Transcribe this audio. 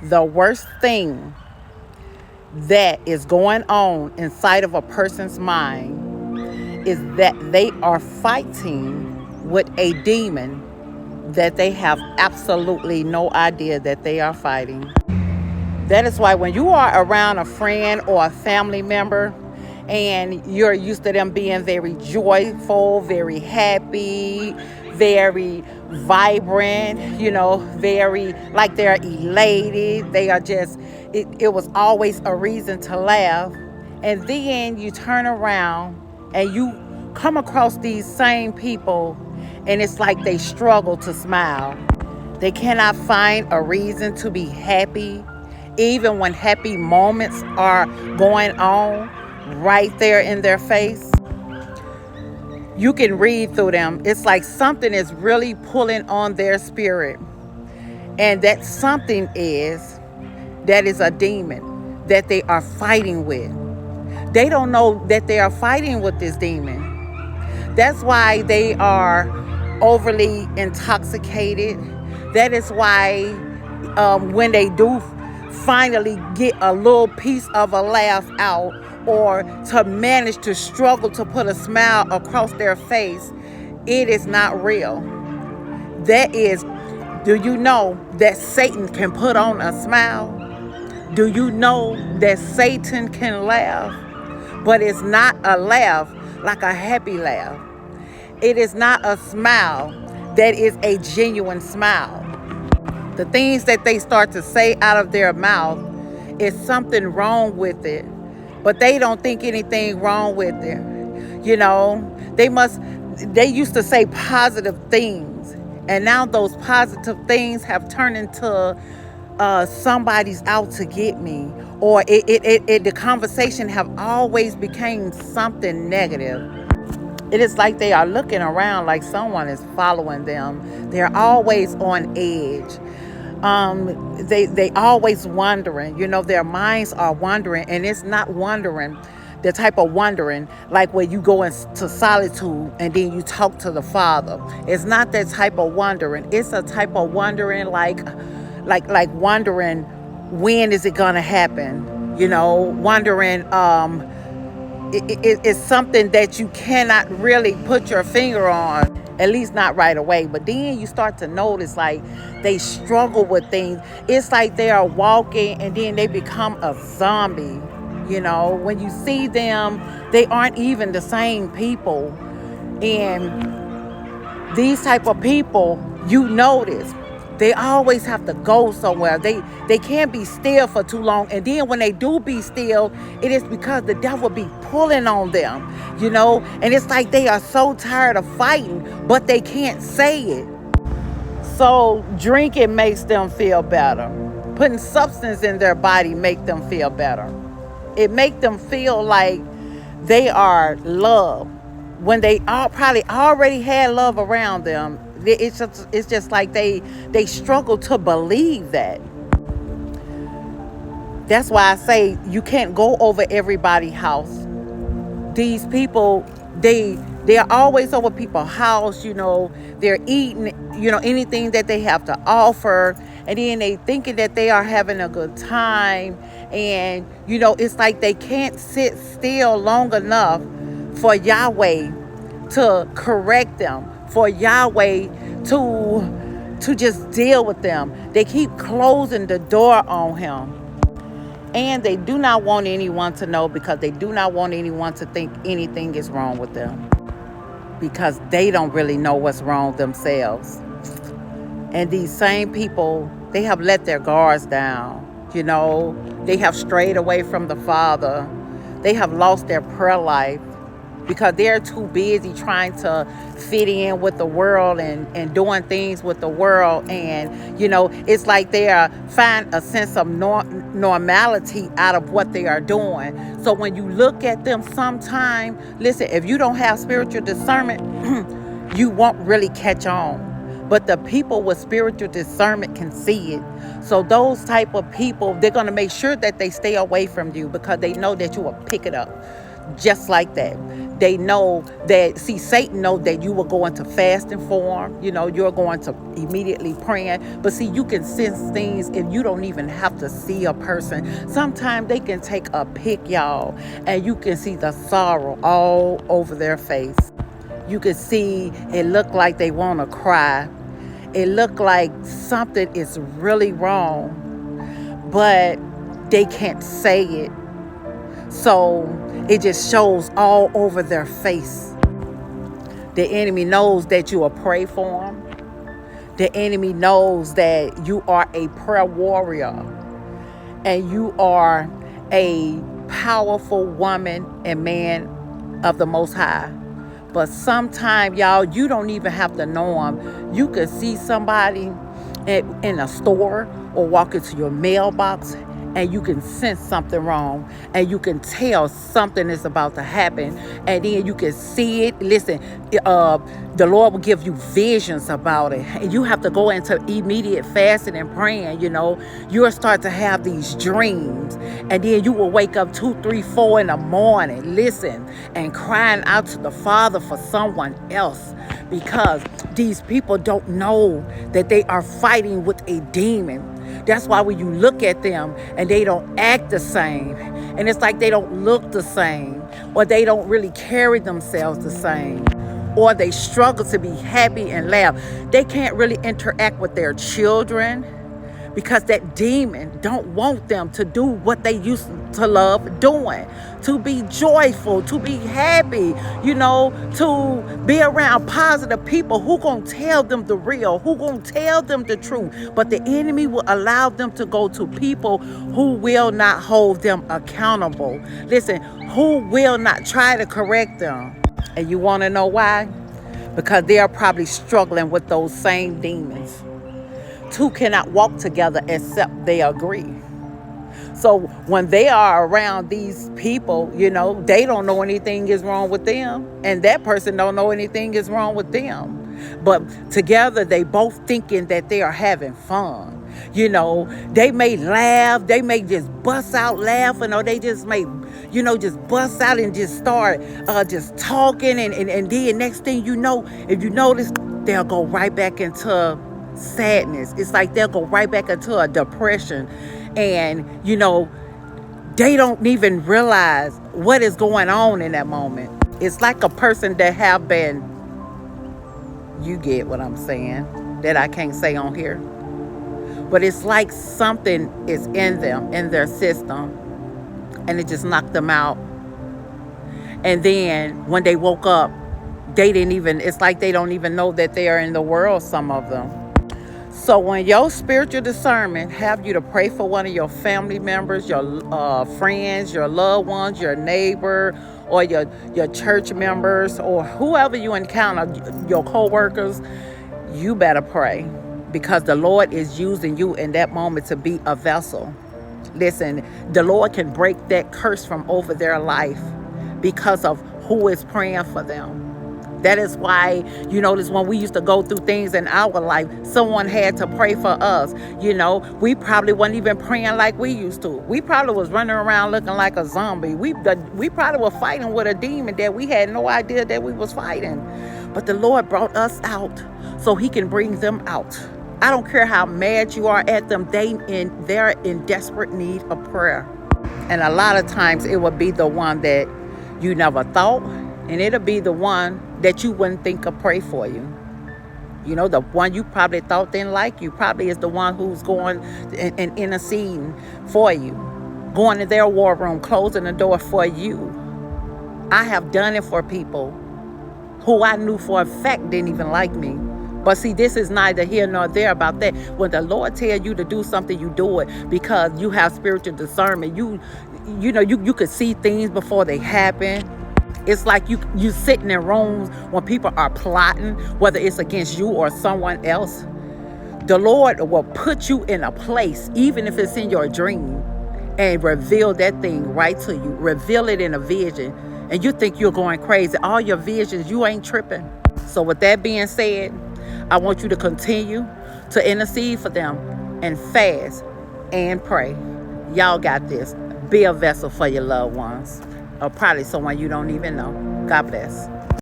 The worst thing that is going on inside of a person's mind is that they are fighting with a demon that they have absolutely no idea that they are fighting. That is why when you are around a friend or a family member and you're used to them being very joyful, very happy, very vibrant, very like they're elated, they are just, it was always a reason to laugh. And then you turn around and you come across these same people and it's like they struggle to smile. They cannot find a reason to be happy, even when happy moments are going on right there in their face. You can read through them. It's like something is really pulling on their spirit. And that something that is a demon that they are fighting with. They don't know that they are fighting with this demon. That's why they are overly intoxicated. That is why when they do finally get a little piece of a laugh out, or to manage to struggle to put a smile across their face, it is not real. Do you know that Satan can put on a smile? Do you know that Satan can laugh? But it's not a laugh like a happy laugh. It is not a smile that is a genuine smile. The things that they start to say out of their mouth is something wrong with it, but they don't think anything wrong with it. They used to say positive things, and now those positive things have turned into somebody's out to get me, or the conversation have always became something negative. It is like they are looking around like someone is following them. They're always on edge. They always wondering. Their minds are wandering, and it's not wondering, the type of wondering like where you go into solitude and then you talk to the Father. It's not that type of wondering. It's a type of wondering like wondering when is it gonna happen. Wondering. It's something that you cannot really put your finger on, at least not right away. But then you start to notice like they struggle with things. It's like they are walking and then they become a zombie. When you see them, they aren't even the same people. And these type of people, you notice, they always have to go somewhere. They can't be still for too long. And then when they do be still, it is because the devil be pulling on them, And it's like they are so tired of fighting, but they can't say it. So drinking makes them feel better. Putting substance in their body make them feel better. It make them feel like they are loved when they probably already had love around them. It's just like they struggle to believe that. That's why I say you can't go over everybody's house. These people, they are always over people's house. They're eating, anything that they have to offer, and then they thinking that they are having a good time. And it's like they can't sit still long enough for Yahweh to correct them, for Yahweh to just deal with them. They keep closing the door on him. And they do not want anyone to know, because they do not want anyone to think anything is wrong with them, because they don't really know what's wrong themselves. And these same people, they have let their guards down. They have strayed away from the Father. They have lost their prayer life because they're too busy trying to fit in with the world and doing things with the world. And, it's like they are find a sense of normality out of what they are doing. So when you look at them sometime, listen, if you don't have spiritual discernment, you won't really catch on. But the people with spiritual discernment can see it. So those type of people, they're going to make sure that they stay away from you, because they know that you will pick it up just like that. They know that, see, Satan knows that you will go into fasting for him. You're going to immediately praying. But see, you can sense things if you don't even have to see a person. Sometimes they can take a pic, y'all, and you can see the sorrow all over their face. You can see it look like they want to cry. It look like something is really wrong, but they can't say it. So it just shows all over their face. The enemy knows that you will pray for them. The enemy knows that you are a prayer warrior and you are a powerful woman and man of the Most High. But sometimes, y'all, you don't even have to know them. You could see somebody in a store or walk into your mailbox and you can sense something wrong and you can tell something is about to happen, and then you can see it. Listen, the Lord will give you visions about it, and you have to go into immediate fasting and praying. You'll start to have these dreams, and then you will wake up 2, 3, 4 in the morning, listen, and crying out to the Father for someone else, because these people don't know that they are fighting with a demon. That's why when you look at them and they don't act the same, and it's like they don't look the same, or they don't really carry themselves the same, or they struggle to be happy and laugh. They can't really interact with their children because that demon don't want them to do what they used to love doing, to be joyful, to be happy, to be around positive people who gonna tell them the real, who gonna tell them the truth. But the enemy will allow them to go to people who will not hold them accountable. Listen, who will not try to correct them. And you want to know why? Because they are probably struggling with those same demons. Two cannot walk together except they agree. So when they are around these people, they don't know anything is wrong with them, and that person don't know anything is wrong with them. But together they both thinking that they are having fun. They may laugh, they may just bust out laughing, or they just may, just bust out and just start just talking, and then next thing you know, if you notice, they'll go right back into sadness. It's like they'll go right back into a depression, and they don't even realize what is going on in that moment. It's like a person that have been, you get what I'm saying, that I can't say on here, but it's like something is in them, in their system, and it just knocked them out. And then when they woke up, it's like they don't even know that they are in the world, some of them. So when your spiritual discernment have you to pray for one of your family members, your friends, your loved ones, your neighbor, or your church members, or whoever you encounter, your co-workers, you better pray, because the Lord is using you in that moment to be a vessel. Listen, the Lord can break that curse from over their life because of who is praying for them. That is why, this when we used to go through things in our life, someone had to pray for us. We probably wasn't even praying like we used to. We probably was running around looking like a zombie. We probably were fighting with a demon that we had no idea that we was fighting. But the Lord brought us out so he can bring them out. I don't care how mad you are at them. They're in desperate need of prayer. And a lot of times it will be the one that you never thought, and it'll be the one that you wouldn't think of pray for you. The one you probably thought didn't like you probably is the one who's going and interceding for you, going to their war room, closing the door for you. I have done it for people who I knew for a fact didn't even like me. But see, this is neither here nor there about that. When the Lord tells you to do something, you do it because you have spiritual discernment. You could see things before they happen. It's like you sitting in rooms when people are plotting, whether it's against you or someone else. The Lord will put you in a place, even if it's in your dream, and reveal that thing right to you. Reveal it in a vision. And you think you're going crazy. All your visions, you ain't tripping. So with that being said, I want you to continue to intercede for them and fast and pray. Y'all got this. Be a vessel for your loved ones, or probably someone you don't even know. God bless.